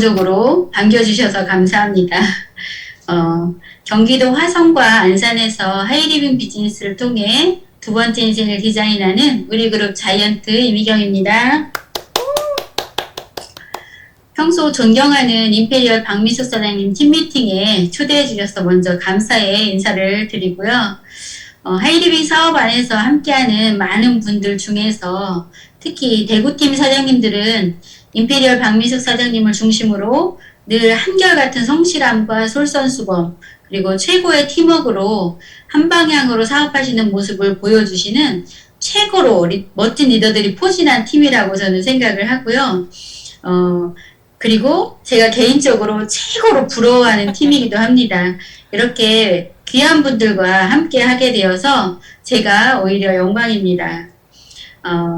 적으로 반겨주셔서 감사합니다. 경기도 화성과 안산에서 하이리빙 비즈니스를 통해 두 번째 인생을 디자인하는 우리 그룹 자이언트 이미경입니다. 평소 존경하는 임페리얼 박미숙 사장님 팀미팅에 초대해 주셔서 먼저 감사의 인사를 드리고요. 하이리빙 사업 안에서 함께하는 많은 분들 중에서 특히 대구팀 사장님들은 임페리얼 박미숙 사장님을 중심으로 늘 한결같은 성실함과 솔선수범 그리고 최고의 팀워크로 한 방향으로 사업하시는 모습을 보여주시는 최고로 멋진 리더들이 포진한 팀이라고 저는 생각을 하고요. 그리고 제가 개인적으로 최고로 부러워하는 팀이기도 합니다. 이렇게 귀한 분들과 함께 하게 되어서 제가 오히려 영광입니다.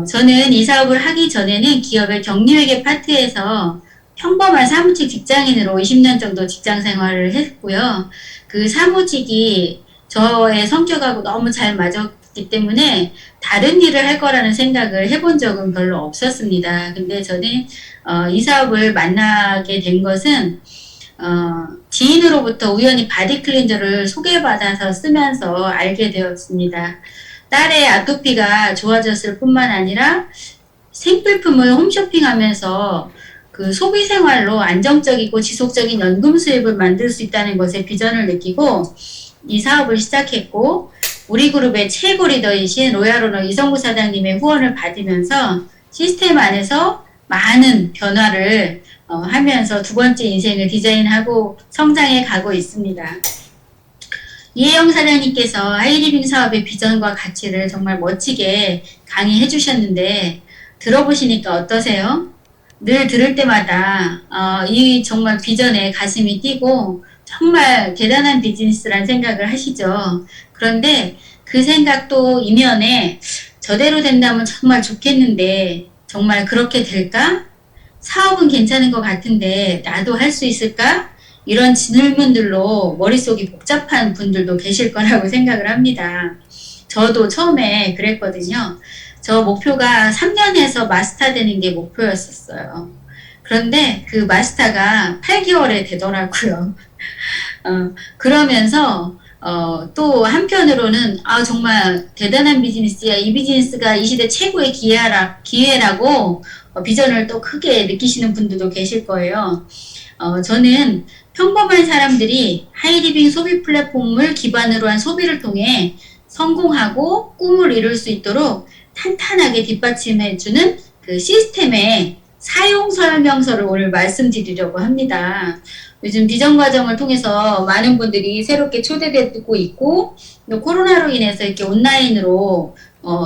저는 이 사업을 하기 전에는 기업의 격리회계 파트에서 평범한 사무직 직장인으로 20년 정도 직장 생활을 했고요. 그 사무직이 저의 성격하고 너무 잘 맞았기 때문에 다른 일을 할 거라는 생각을 해본 적은 별로 없었습니다. 근데 저는 이 사업을 만나게 된 것은 지인으로부터 우연히 바디 클렌저를 소개받아서 쓰면서 알게 되었습니다. 딸의 아토피가 좋아졌을 뿐만 아니라 생필품을 홈쇼핑하면서 그 소비 생활로 안정적이고 지속적인 연금 수입을 만들 수 있다는 것에 비전을 느끼고 이 사업을 시작했고, 우리 그룹의 최고 리더이신 로얄오너 이성구 사장님의 후원을 받으면서 시스템 안에서 많은 변화를 하면서 두 번째 인생을 디자인하고 성장해 가고 있습니다. 이혜영 사장님께서 하이리빙 사업의 비전과 가치를 정말 멋지게 강의해 주셨는데 들어보시니까 어떠세요? 늘 들을 때마다 이 정말 비전에 가슴이 뛰고 정말 대단한 비즈니스란 생각을 하시죠. 그런데 그 생각도 이면에 저대로 된다면 정말 좋겠는데 정말 그렇게 될까? 사업은 괜찮은 것 같은데 나도 할 수 있을까? 이런 질문들로 머릿속이 복잡한 분들도 계실 거라고 생각을 합니다. 저도 처음에 그랬거든요. 저 목표가 3년에서 마스터 되는 게 목표였었어요. 그런데 그 마스터가 8개월에 되더라고요. 그러면서 또 한편으로는 정말 대단한 비즈니스야. 이 비즈니스가 이 시대 최고의 기회라고 비전을 또 크게 느끼시는 분들도 계실 거예요. 저는 평범한 사람들이 하이리빙 소비 플랫폼을 기반으로 한 소비를 통해 성공하고 꿈을 이룰 수 있도록 탄탄하게 뒷받침해주는 그 시스템의 사용 설명서를 오늘 말씀드리려고 합니다. 요즘 비전 과정을 통해서 많은 분들이 새롭게 초대되고 있고, 또 코로나로 인해서 이렇게 온라인으로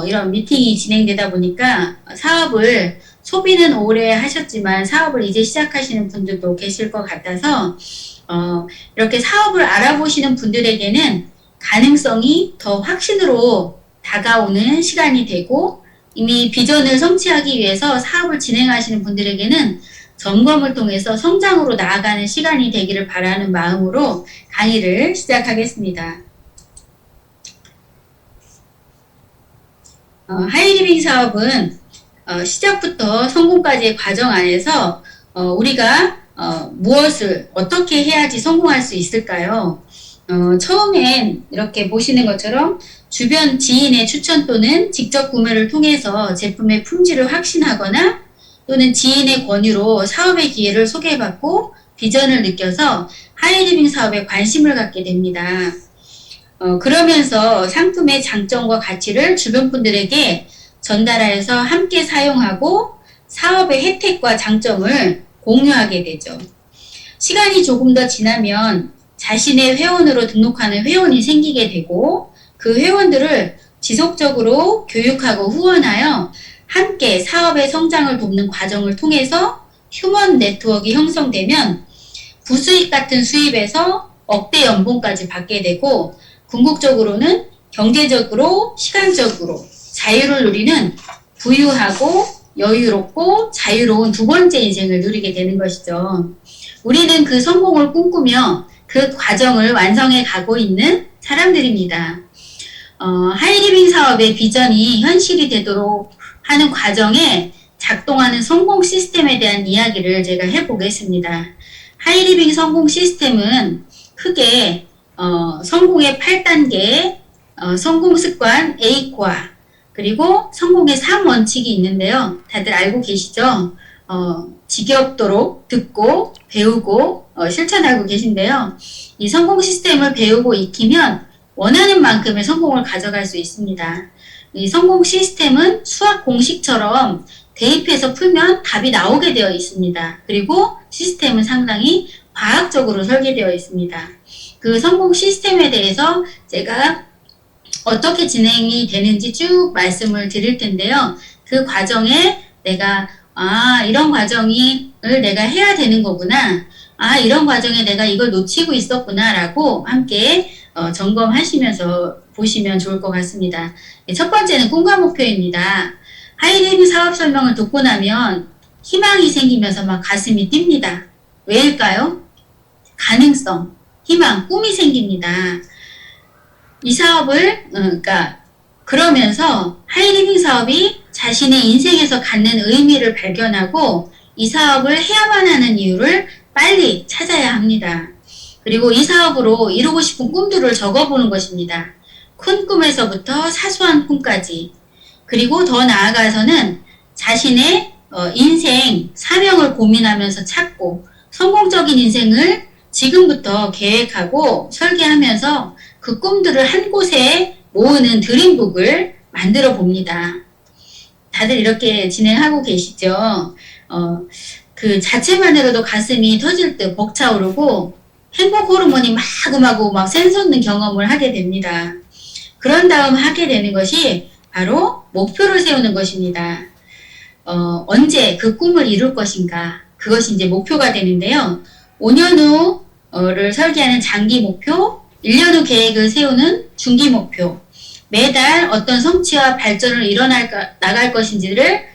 이런 미팅이 진행되다 보니까 사업을 소비는 오래 하셨지만 사업을 이제 시작하시는 분들도 계실 것 같아서 이렇게 사업을 알아보시는 분들에게는 가능성이 더 확신으로 다가오는 시간이 되고, 이미 비전을 성취하기 위해서 사업을 진행하시는 분들에게는 점검을 통해서 성장으로 나아가는 시간이 되기를 바라는 마음으로 강의를 시작하겠습니다. 하이리빙 사업은 시작부터 성공까지의 과정 안에서 우리가 무엇을 어떻게 해야지 성공할 수 있을까요? 처음엔 이렇게 보시는 것처럼 주변 지인의 추천 또는 직접 구매를 통해서 제품의 품질을 확신하거나 또는 지인의 권유로 사업의 기회를 소개받고 비전을 느껴서 하이리빙 사업에 관심을 갖게 됩니다. 그러면서 상품의 장점과 가치를 주변 분들에게 전달하여서 함께 사용하고 사업의 혜택과 장점을 공유하게 되죠. 시간이 조금 더 지나면 자신의 회원으로 등록하는 회원이 생기게 되고, 그 회원들을 지속적으로 교육하고 후원하여 함께 사업의 성장을 돕는 과정을 통해서 휴먼 네트워크가 형성되면 부수익 같은 수입에서 억대 연봉까지 받게 되고, 궁극적으로는 경제적으로, 시간적으로 자유를 누리는 부유하고 여유롭고 자유로운 두 번째 인생을 누리게 되는 것이죠. 우리는 그 성공을 꿈꾸며 그 과정을 완성해 가고 있는 사람들입니다. 하이리빙 사업의 비전이 현실이 되도록 하는 과정에 작동하는 성공 시스템에 대한 이야기를 제가 해보겠습니다. 하이리빙 성공 시스템은 크게 성공의 8단계, 성공 습관 A코어, 그리고 성공의 3원칙이 있는데요. 다들 알고 계시죠? 지겹도록 듣고 배우고 실천하고 계신데요. 이 성공 시스템을 배우고 익히면 원하는 만큼의 성공을 가져갈 수 있습니다. 이 성공 시스템은 수학 공식처럼 대입해서 풀면 답이 나오게 되어 있습니다. 그리고 시스템은 상당히 과학적으로 설계되어 있습니다. 그 성공 시스템에 대해서 제가 어떻게 진행이 되는지 쭉 말씀을 드릴 텐데요. 그 과정에 내가 이런 과정을 내가 해야 되는 거구나. 이런 과정에 내가 이걸 놓치고 있었구나 라고 함께 점검하시면서 보시면 좋을 것 같습니다. 첫 번째는 꿈과 목표입니다. 하이리빙 사업 설명을 듣고 나면 희망이 생기면서 막 가슴이 뜁니다. 왜일까요? 가능성, 희망, 꿈이 생깁니다. 이 사업을 그러면서 하이리빙 사업이 자신의 인생에서 갖는 의미를 발견하고 이 사업을 해야만 하는 이유를 빨리 찾아야 합니다. 그리고 이 사업으로 이루고 싶은 꿈들을 적어보는 것입니다. 큰 꿈에서부터 사소한 꿈까지, 그리고 더 나아가서는 자신의 인생 사명을 고민하면서 찾고 성공적인 인생을 지금부터 계획하고 설계하면서 그 꿈들을 한 곳에 모으는 드림북을 만들어 봅니다. 다들 이렇게 진행하고 계시죠? 그 자체만으로도 가슴이 터질 듯 벅차오르고 행복 호르몬이 마구마구 막 샘솟는 경험을 하게 됩니다. 그런 다음 하게 되는 것이 바로 목표를 세우는 것입니다. 언제 그 꿈을 이룰 것인가? 그것이 이제 목표가 되는데요. 5년 후를 설계하는 장기 목표, 1년 후 계획을 세우는 중기 목표, 매달 어떤 성취와 발전을 나갈 것인지를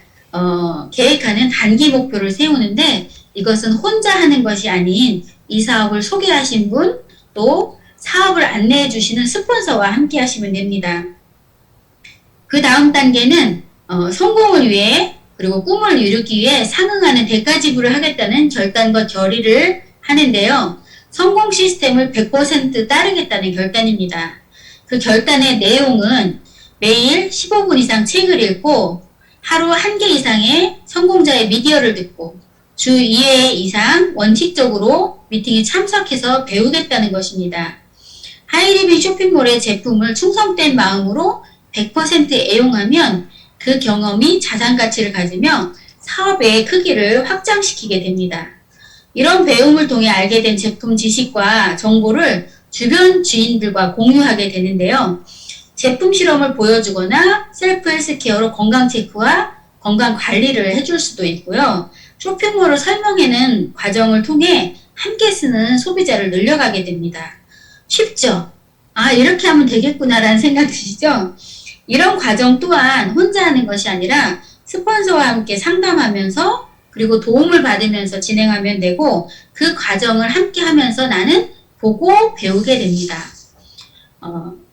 계획하는 단기 목표를 세우는데, 이것은 혼자 하는 것이 아닌 이 사업을 소개하신 분, 또 사업을 안내해 주시는 스폰서와 함께 하시면 됩니다. 그 다음 단계는 성공을 위해, 그리고 꿈을 이루기 위해 상응하는 대가 지불을 하겠다는 결단과 결의를 하는데요. 성공 시스템을 100% 따르겠다는 결단입니다. 그 결단의 내용은 매일 15분 이상 책을 읽고 하루 1개 이상의 성공자의 미디어를 듣고 주 2회 이상 원칙적으로 미팅에 참석해서 배우겠다는 것입니다. 하이리빙 쇼핑몰의 제품을 충성된 마음으로 100% 애용하면 그 경험이 자산 가치를 가지며 사업의 크기를 확장시키게 됩니다. 이런 배움을 통해 알게 된 제품 지식과 정보를 주변 지인들과 공유하게 되는데요. 제품 실험을 보여주거나 셀프 헬스케어로 건강 체크와 건강 관리를 해줄 수도 있고요. 쇼핑몰을 설명하는 과정을 통해 함께 쓰는 소비자를 늘려가게 됩니다. 쉽죠? 이렇게 하면 되겠구나라는 생각 드시죠? 이런 과정 또한 혼자 하는 것이 아니라 스폰서와 함께 상담하면서 그리고 도움을 받으면서 진행하면 되고, 그 과정을 함께 하면서 나는 보고 배우게 됩니다.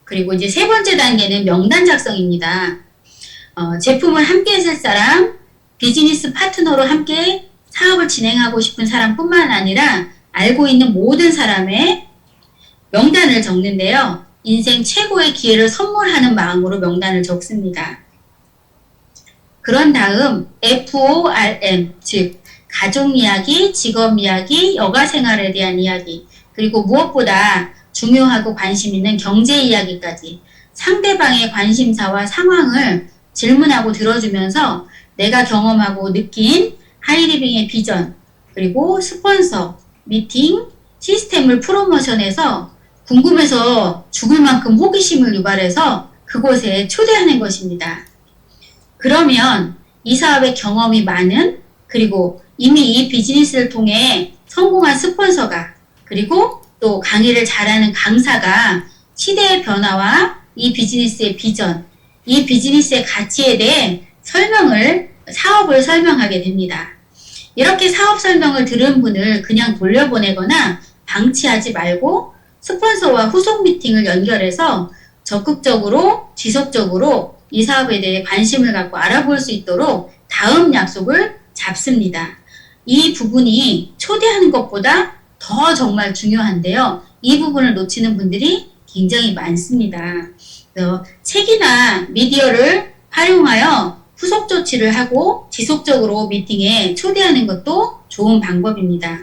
그리고 이제 세 번째 단계는 명단 작성입니다. 제품을 함께 쓸 사람, 비즈니스 파트너로 함께 사업을 진행하고 싶은 사람뿐만 아니라 알고 있는 모든 사람의 명단을 적는데요. 인생 최고의 기회를 선물하는 마음으로 명단을 적습니다. 그런 다음 FORM, 즉 가족 이야기, 직업 이야기, 여가 생활에 대한 이야기, 그리고 무엇보다 중요하고 관심 있는 경제 이야기까지 상대방의 관심사와 상황을 질문하고 들어주면서 내가 경험하고 느낀 하이리빙의 비전, 그리고 스폰서, 미팅, 시스템을 프로모션해서 궁금해서 죽을 만큼 호기심을 유발해서 그곳에 초대하는 것입니다. 그러면 이 사업의 경험이 많은, 그리고 이미 이 비즈니스를 통해 성공한 스폰서가, 그리고 또 강의를 잘하는 강사가 시대의 변화와 이 비즈니스의 비전, 이 비즈니스의 가치에 대해 사업을 설명하게 됩니다. 이렇게 사업 설명을 들은 분을 그냥 돌려보내거나 방치하지 말고 스폰서와 후속 미팅을 연결해서 적극적으로 지속적으로 이 사업에 대해 관심을 갖고 알아볼 수 있도록 다음 약속을 잡습니다. 이 부분이 초대하는 것보다 더 정말 중요한데요. 이 부분을 놓치는 분들이 굉장히 많습니다. 그래서 책이나 미디어를 활용하여 후속 조치를 하고 지속적으로 미팅에 초대하는 것도 좋은 방법입니다.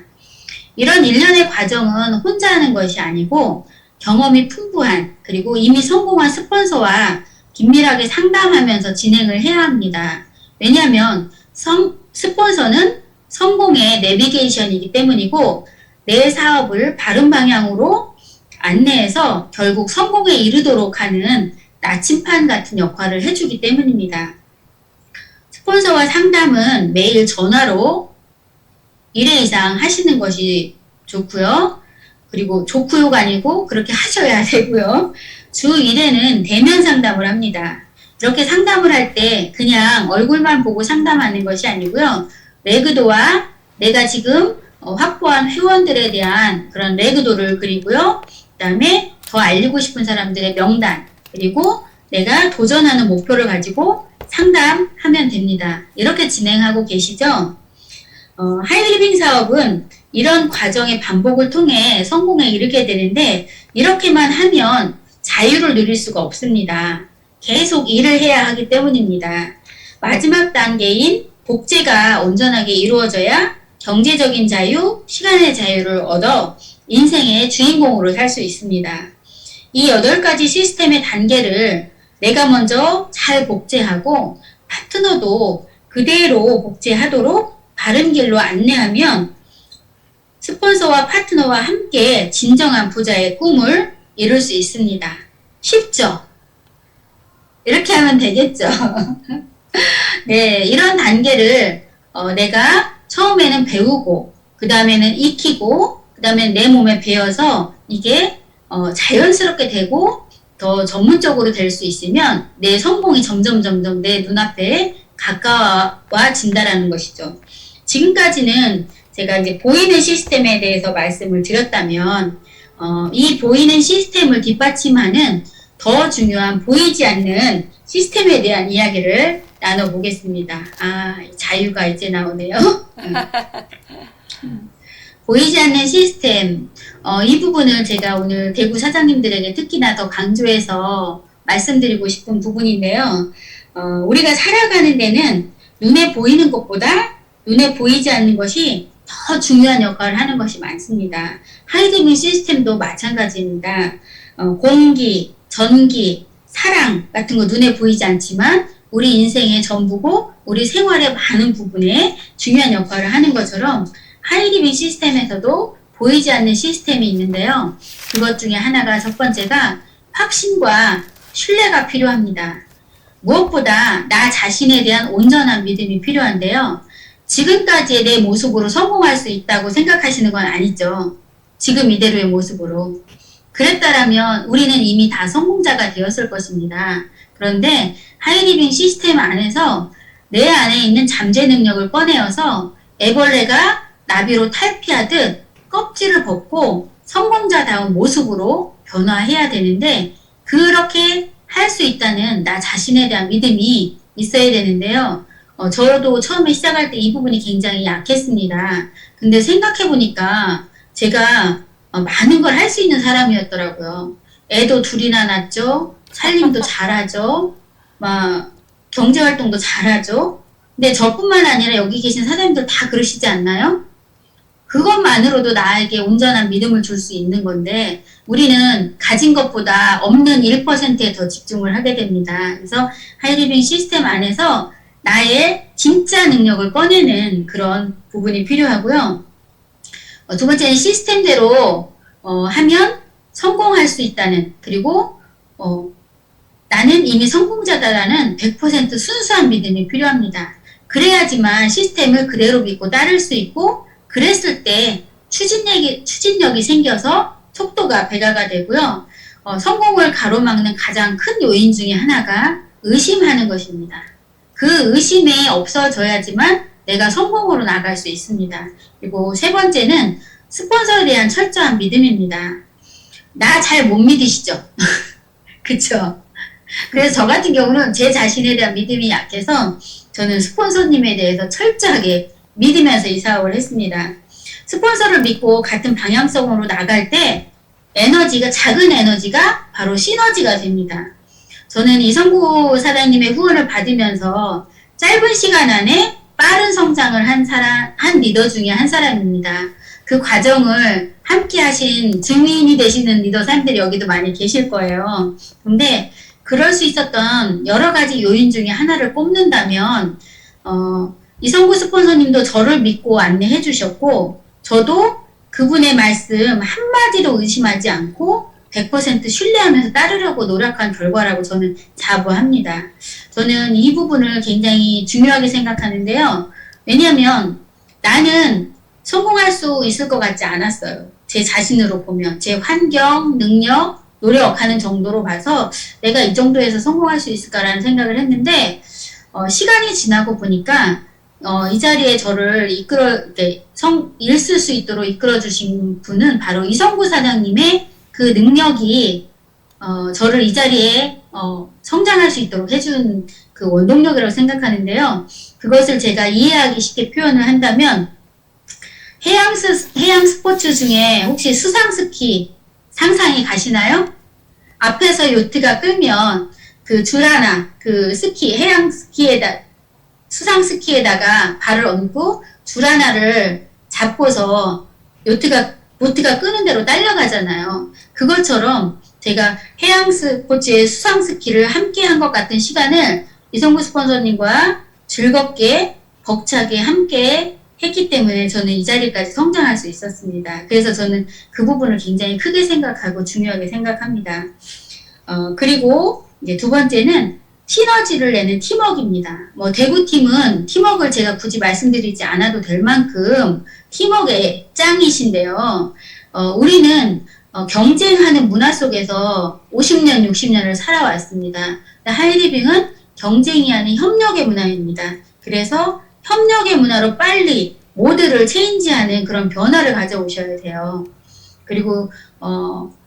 이런 일련의 과정은 혼자 하는 것이 아니고 경험이 풍부한 그리고 이미 성공한 스폰서와 긴밀하게 상담하면서 진행을 해야 합니다. 왜냐하면 스폰서는 성공의 내비게이션이기 때문이고 내 사업을 바른 방향으로 안내해서 결국 성공에 이르도록 하는 나침판 같은 역할을 해주기 때문입니다. 스폰서와 상담은 매일 전화로 1회 이상 하시는 것이 좋고요. 그리고 좋고요가 아니고 그렇게 하셔야 되고요. 주 1회는 대면 상담을 합니다. 이렇게 상담을 할 때 그냥 얼굴만 보고 상담하는 것이 아니고요. 레그도와 내가 지금 확보한 회원들에 대한 그런 레그도를 그리고요. 그 다음에 더 알리고 싶은 사람들의 명단, 그리고 내가 도전하는 목표를 가지고 상담하면 됩니다. 이렇게 진행하고 계시죠? 하이리빙 사업은 이런 과정의 반복을 통해 성공에 이르게 되는데 이렇게만 하면 자유를 누릴 수가 없습니다. 계속 일을 해야 하기 때문입니다. 마지막 단계인 복제가 온전하게 이루어져야 경제적인 자유, 시간의 자유를 얻어 인생의 주인공으로 살 수 있습니다. 이 8가지 시스템의 단계를 내가 먼저 잘 복제하고 파트너도 그대로 복제하도록 바른 길로 안내하면 스폰서와 파트너와 함께 진정한 부자의 꿈을 이룰 수 있습니다. 쉽죠? 이렇게 하면 되겠죠? 네, 이런 단계를 내가 처음에는 배우고 그 다음에는 익히고 그 다음에 내 몸에 배어서 이게 자연스럽게 되고 더 전문적으로 될 수 있으면 내 성공이 점점 내 눈앞에 가까워진다라는 것이죠. 지금까지는 제가 이제 보이는 시스템에 대해서 말씀을 드렸다면 이 보이는 시스템을 뒷받침하는 더 중요한 보이지 않는 시스템에 대한 이야기를 나눠보겠습니다. 아, 자유가 이제 나오네요. 보이지 않는 시스템, 이 부분을 제가 오늘 대구 사장님들에게 특히나 더 강조해서 말씀드리고 싶은 부분인데요. 우리가 살아가는 데는 눈에 보이는 것보다 눈에 보이지 않는 것이 더 중요한 역할을 하는 것이 많습니다. 하이리빙 시스템도 마찬가지입니다. 공기, 전기, 사랑 같은 거 눈에 보이지 않지만 우리 인생의 전부고 우리 생활의 많은 부분에 중요한 역할을 하는 것처럼 하이리빙 시스템에서도 보이지 않는 시스템이 있는데요. 그것 중에 하나가 첫 번째가 확신과 신뢰가 필요합니다. 무엇보다 나 자신에 대한 온전한 믿음이 필요한데요. 지금까지의 내 모습으로 성공할 수 있다고 생각하시는 건 아니죠. 지금 이대로의 모습으로. 그랬다라면 우리는 이미 다 성공자가 되었을 것입니다. 그런데 하이리빙 시스템 안에서 내 안에 있는 잠재 능력을 꺼내어서 애벌레가 나비로 탈피하듯 껍질을 벗고 성공자다운 모습으로 변화해야 되는데 그렇게 할 수 있다는 나 자신에 대한 믿음이 있어야 되는데요. 저도 처음에 시작할 때 이 부분이 굉장히 약했습니다. 근데 생각해보니까 제가 많은 걸 할 수 있는 사람이었더라고요. 애도 둘이나 낳죠. 살림도 잘하죠. 막 경제활동도 잘하죠. 근데 저뿐만 아니라 여기 계신 사장님들 다 그러시지 않나요? 그것만으로도 나에게 온전한 믿음을 줄 수 있는 건데 우리는 가진 것보다 없는 1%에 더 집중을 하게 됩니다. 그래서 하이리빙 시스템 안에서 나의 진짜 능력을 꺼내는 그런 부분이 필요하고요. 두 번째는 시스템대로 하면 성공할 수 있다는, 그리고 나는 이미 성공자다라는 100% 순수한 믿음이 필요합니다. 그래야지만 시스템을 그대로 믿고 따를 수 있고, 그랬을 때 추진력이 생겨서 속도가 배가가 되고요. 성공을 가로막는 가장 큰 요인 중에 하나가 의심하는 것입니다. 그 의심이 없어져야지만 내가 성공으로 나갈 수 있습니다. 그리고 세 번째는 스폰서에 대한 철저한 믿음입니다. 나 잘 못 믿으시죠? 그쵸? 그래서 저 같은 경우는 제 자신에 대한 믿음이 약해서 저는 스폰서님에 대해서 철저하게 믿으면서 이 사업을 했습니다. 스폰서를 믿고 같은 방향성으로 나갈 때 에너지가, 작은 에너지가 바로 시너지가 됩니다. 저는 이성구 사장님의 후원을 받으면서 짧은 시간 안에 빠른 성장을 한 리더 중에 한 사람입니다. 그 과정을 함께 하신 증인이 되시는 리더사님들이 여기도 많이 계실 거예요. 근데 그럴 수 있었던 여러 가지 요인 중에 하나를 꼽는다면, 이성구 스폰서님도 저를 믿고 안내해 주셨고, 저도 그분의 말씀 한마디도 의심하지 않고 100% 신뢰하면서 따르려고 노력한 결과라고 저는 자부합니다. 저는 이 부분을 굉장히 중요하게 생각하는데요. 왜냐하면 나는 성공할 수 있을 것 같지 않았어요. 제 자신으로 보면. 제 환경, 능력, 노력하는 정도로 봐서 내가 이 정도에서 성공할 수 있을까라는 생각을 했는데, 시간이 지나고 보니까 이 자리에 저를 일쓸 수 있도록 이끌어주신 분은 바로 이성구 사장님의 그 능력이, 저를 이 자리에, 성장할 수 있도록 해준 그 원동력이라고 생각하는데요. 그것을 제가 이해하기 쉽게 표현을 한다면, 해양 스포츠 중에 혹시 수상스키 상상이 가시나요? 앞에서 요트가 끌면 그 줄 하나, 그 해양 스키에다, 수상 스키에다가 발을 얹고 줄 하나를 잡고서 보트가 끄는 대로 딸려가잖아요. 그것처럼 제가 해양 스포츠의 수상 스키를 함께 한 것 같은 시간을 이성구 스폰서님과 즐겁게, 벅차게 함께 했기 때문에 저는 이 자리까지 성장할 수 있었습니다. 그래서 저는 그 부분을 굉장히 크게 생각하고 중요하게 생각합니다. 그리고 이제 두 번째는 시너지를 내는 팀워크입니다. 대구팀은 팀워크를 제가 굳이 말씀드리지 않아도 될 만큼 팀워크의 짱이신데요. 우리는 경쟁하는 문화 속에서 50년, 60년을 살아왔습니다. 하이리빙은 경쟁이 아닌 협력의 문화입니다. 그래서 협력의 문화로 빨리 모두를 체인지하는 그런 변화를 가져오셔야 돼요. 그리고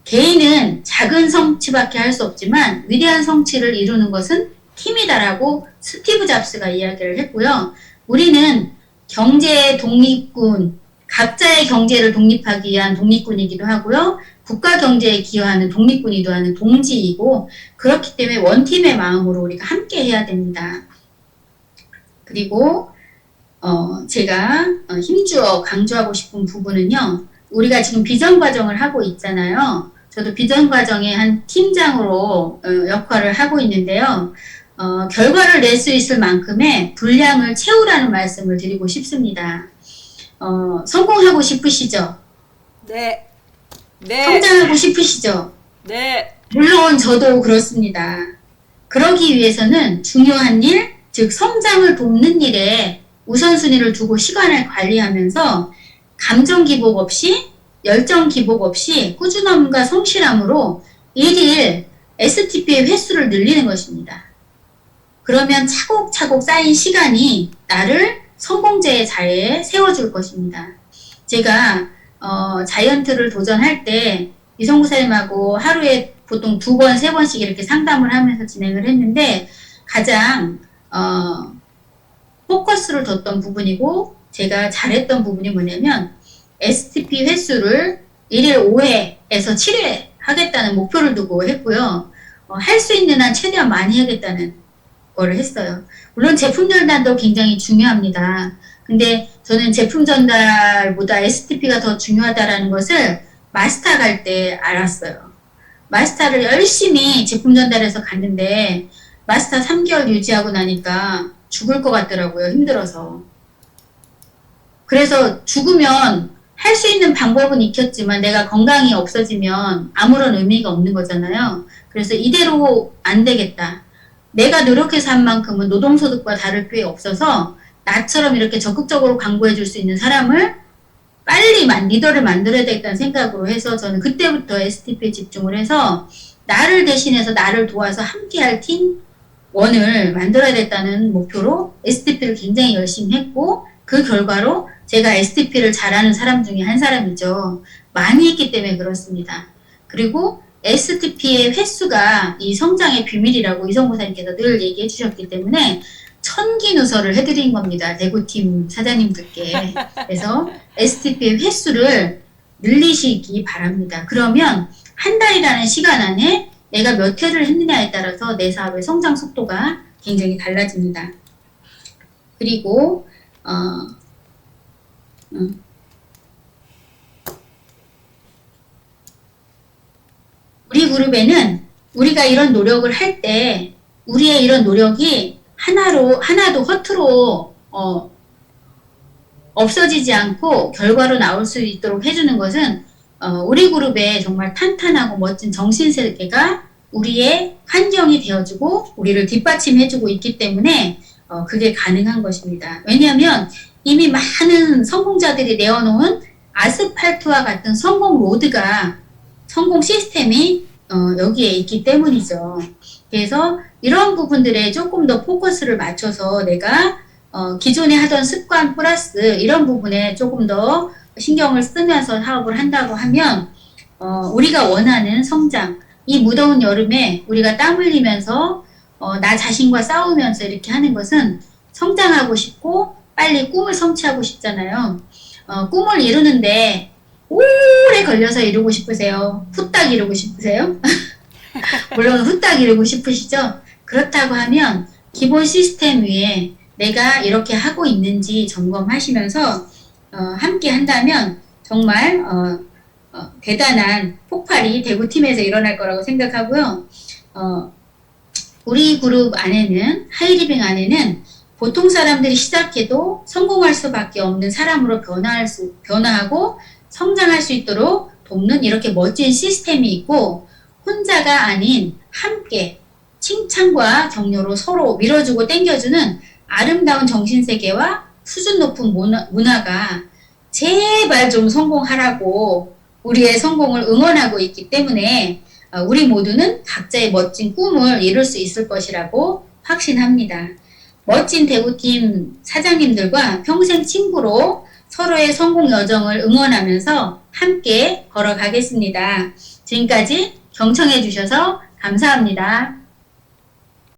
개인은 작은 성취밖에 할 수 없지만 위대한 성취를 이루는 것은 팀이다라고 스티브 잡스가 이야기를 했고요. 우리는 경제의 독립군, 각자의 경제를 독립하기 위한 독립군이기도 하고요. 국가 경제에 기여하는 독립군이기도 하는 동지이고, 그렇기 때문에 원팀의 마음으로 우리가 함께 해야 됩니다. 그리고 제가 힘주어 강조하고 싶은 부분은요. 우리가 지금 비전 과정을 하고 있잖아요. 저도 비전 과정의 한 팀장으로 역할을 하고 있는데요. 결과를 낼 수 있을 만큼의 분량을 채우라는 말씀을 드리고 싶습니다. 성공하고 싶으시죠? 네. 네. 성장하고 싶으시죠? 네. 물론 저도 그렇습니다. 그러기 위해서는 중요한 일, 즉 성장을 돕는 일에 우선순위를 두고 시간을 관리하면서 감정 기복 없이, 열정 기복 없이 꾸준함과 성실함으로 일일 STP의 횟수를 늘리는 것입니다. 그러면 차곡차곡 쌓인 시간이 나를 성공자의 자리에 세워줄 것입니다. 제가 자이언트를 도전할 때 이성구 사님하고 하루에 보통 2번, 3번씩 이렇게 상담을 하면서 진행을 했는데 가장 포커스를 뒀던 부분이고 제가 잘했던 부분이 뭐냐면 STP 횟수를 1일 5회에서 7회 하겠다는 목표를 두고 했고요. 할 수 있는 한 최대한 많이 하겠다는 거를 했어요. 물론 제품 전달도 굉장히 중요합니다. 근데 저는 제품 전달보다 STP가 더 중요하다는 것을 마스터 갈 때 알았어요. 마스터를 열심히 제품 전달해서 갔는데 마스터 3개월 유지하고 나니까 죽을 것 같더라고요. 힘들어서. 그래서 죽으면 할 수 있는 방법은 익혔지만 내가 건강이 없어지면 아무런 의미가 없는 거잖아요. 그래서 이대로 안 되겠다. 내가 노력해서 한 만큼은 노동소득과 다를 게 없어서 나처럼 이렇게 적극적으로 광고해 줄 수 있는 사람을 빨리 리더를 만들어야 되겠다는 생각으로 해서 저는 그때부터 STP에 집중을 해서 나를 대신해서 나를 도와서 함께할 팀원을 만들어야 됐다는 목표로 STP를 굉장히 열심히 했고 그 결과로 제가 STP를 잘하는 사람 중에 한 사람이죠. 많이 했기 때문에 그렇습니다. 그리고 STP의 횟수가 이 성장의 비밀이라고 이성구 사님께서 늘 얘기해 주셨기 때문에 선기 누설을 해드린 겁니다. 대구팀 사장님들께. 그래서 STP의 횟수를 늘리시기 바랍니다. 그러면 한 달이라는 시간 안에 내가 몇 회를 했느냐에 따라서 내 사업의 성장 속도가 굉장히 달라집니다. 그리고 우리 그룹에는 우리가 이런 노력을 할 때 우리의 이런 노력이 하나도 허투루 없어지지 않고 결과로 나올 수 있도록 해주는 것은 우리 그룹에 정말 탄탄하고 멋진 정신세계가 우리의 환경이 되어주고 우리를 뒷받침해주고 있기 때문에 그게 가능한 것입니다. 왜냐하면 이미 많은 성공자들이 내어놓은 아스팔트와 같은 성공 로드가 성공 시스템이 여기에 있기 때문이죠. 그래서 이런 부분들에 조금 더 포커스를 맞춰서 내가 기존에 하던 습관 플러스 이런 부분에 조금 더 신경을 쓰면서 사업을 한다고 하면 우리가 원하는 성장, 이 무더운 여름에 우리가 땀 흘리면서 나 자신과 싸우면서 이렇게 하는 것은 성장하고 싶고 빨리 꿈을 성취하고 싶잖아요. 꿈을 이루는데 오래 걸려서 이루고 싶으세요? 후딱 이루고 싶으세요? 물론 후딱 이루고 싶으시죠? 그렇다고 하면 기본 시스템 위에 내가 이렇게 하고 있는지 점검하시면서 함께 한다면 정말 대단한 폭발이 대구팀에서 일어날 거라고 생각하고요. 우리 그룹 안에는 하이리빙 안에는 보통 사람들이 시작해도 성공할 수밖에 없는 사람으로 변화하고 성장할 수 있도록 돕는 이렇게 멋진 시스템이 있고 혼자가 아닌 함께 칭찬과 격려로 서로 밀어주고 땡겨주는 아름다운 정신세계와 수준 높은 문화가 제발 좀 성공하라고 우리의 성공을 응원하고 있기 때문에 우리 모두는 각자의 멋진 꿈을 이룰 수 있을 것이라고 확신합니다. 멋진 대구팀 사장님들과 평생 친구로 서로의 성공 여정을 응원하면서 함께 걸어가겠습니다. 지금까지 경청해 주셔서 감사합니다.